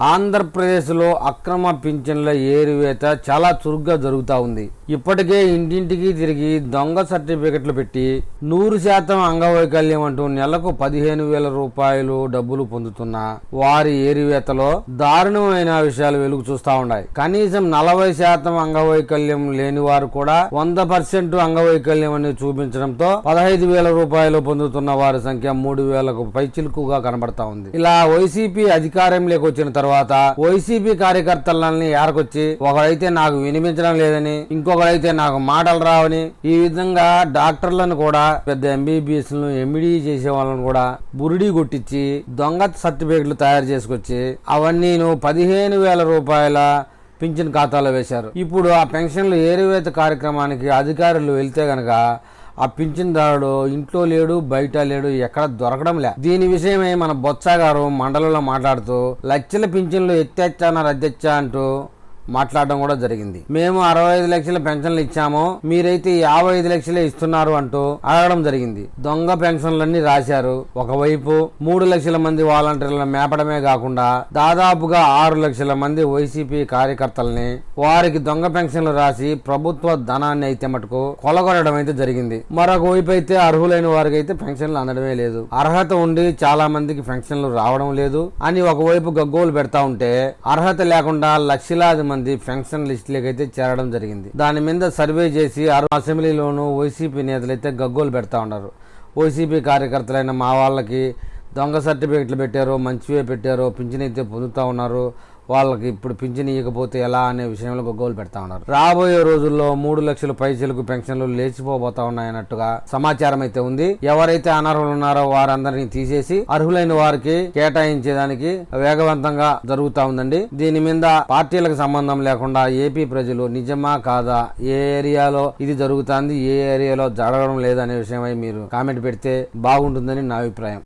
ఆంధ్రప్రదేశ్లో అక్రమ పింఛన్ల ఏరివేత చాలా చురుగ్గా జరుగుతూ ఉంది. ఇప్పటికే ఇంటింటికి తిరిగి దొంగ సర్టిఫికెట్లు పెట్టి 100% అంగవైకల్యం అంటూ నెలకు 15,000 రూపాయలు డబ్బులు పొందుతున్న వారి ఏరివేతలో దారుణమైన విషయాలు వెలుగు చూస్తా ఉన్నాయి. కనీసం 40% అంగవైకల్యం లేని వారు కూడా 100% అంగవైకల్యం అని చూపించడంతో 15,000 రూపాయలు పొందుతున్న వారి సంఖ్య 3,000కు పైచిలుకుగా కనబడతా ఉంది. ఇలా వైసీపీ అధికారంలోకి వచ్చిన తర్వాత వైసీపీ కార్యకర్తలని ఏరకొచ్చి ఒకడైతే నాకు వినిపించడం లేదని, ఇంకొకడైతే నాకు మాటలు రావని, ఈ విధంగా డాక్టర్లను కూడా పెద్ద ఎంబీబీఎస్ ఎంఈడీ చేసే వాళ్ళని కూడా బురిడి కొట్టించి దొంగ సర్టిఫికెట్లు తయారు చేసుకొచ్చి అవన్నీ 15,000 రూపాయల పింఛన్ ఖాతాలో వేశారు. ఇప్పుడు ఆ పెన్షన్లు ఏరివేత కార్యక్రమానికి అధికారులు వెళ్తే గనక ఆ పింఛన్దారుడు ఇంట్లో లేడు, బయట లేడు, ఎక్కడ దొరకడం లే. దీని విషయమై మన బొత్స గారు మండలంలో మాట్లాడుతూ లక్షల పింఛన్లు ఎత్తేచ్చా రద్దెచ్చా అంటూ మాట్లాడడం కూడా జరిగింది. మేము 65 లక్షల పెన్షన్లు ఇచ్చాము, మీరైతే 55 లక్షలే ఇస్తున్నారు అంటూ అడగడం జరిగింది. దొంగ పెన్షన్లన్నీ రాశారు. ఒకవైపు 3 లక్షల మంది వాలంటీర్లను మేపడమే కాకుండా దాదాపుగా 6 లక్షల మంది వైసీపీ కార్యకర్తల్ని వారికి దొంగ పెన్షన్లు రాసి ప్రభుత్వ ధనాన్ని అయితే మటుకు కొలగొనడం అయితే జరిగింది. మరొక వైపు అయితే అర్హులైన వారికి అయితే పెన్షన్లు అందడమే లేదు. అర్హత ఉండి చాలా మందికి పెన్షన్లు రావడం లేదు అని ఒకవైపు గగ్గోలు పెడతా ఉంటే, అర్హత లేకుండా లక్షలాది మంది పెన్షన్ లిస్టులకు అయితే చేరడం జరిగింది. దాని మీద సర్వే చేసి అసెంబ్లీలోనూ వైసీపీ నేతలు అయితే గగ్గోలు పెడతా ఉన్నారు. వైసీపీ కార్యకర్తలైన మా వాళ్ళకి దొంగ సర్టిఫికెట్లు పెట్టారు, మంచివే పెట్టారు, పింఛన్ అయితే పొందుతా ఉన్నారు, వాళ్ళకి ఇప్పుడు పింఛన్ ఇవ్వకపోతే ఎలా అనే విషయంలో గగ్గోలు పెడతా ఉన్నారు. రాబోయే రోజుల్లో 3 లక్షల పైసలకు పెన్షన్లు లేచిపోబోతా ఉన్నాయన్నట్టుగా సమాచారం అయితే ఉంది. ఎవరైతే అనర్హులు ఉన్నారో వారందరినీ తీసేసి అర్హులైన వారికి కేటాయించేదానికి వేగవంతంగా జరుగుతా ఉందండి. దీని మీద పార్టీలకు సంబంధం లేకుండా ఏపీ ప్రజలు నిజమా కాదా, ఏ ఏరియాలో ఇది జరుగుతుంది, ఏ ఏరియాలో జరగడం లేదనే విషయమై మీరు కామెంట్ పెడితే బాగుంటుందని నా అభిప్రాయం.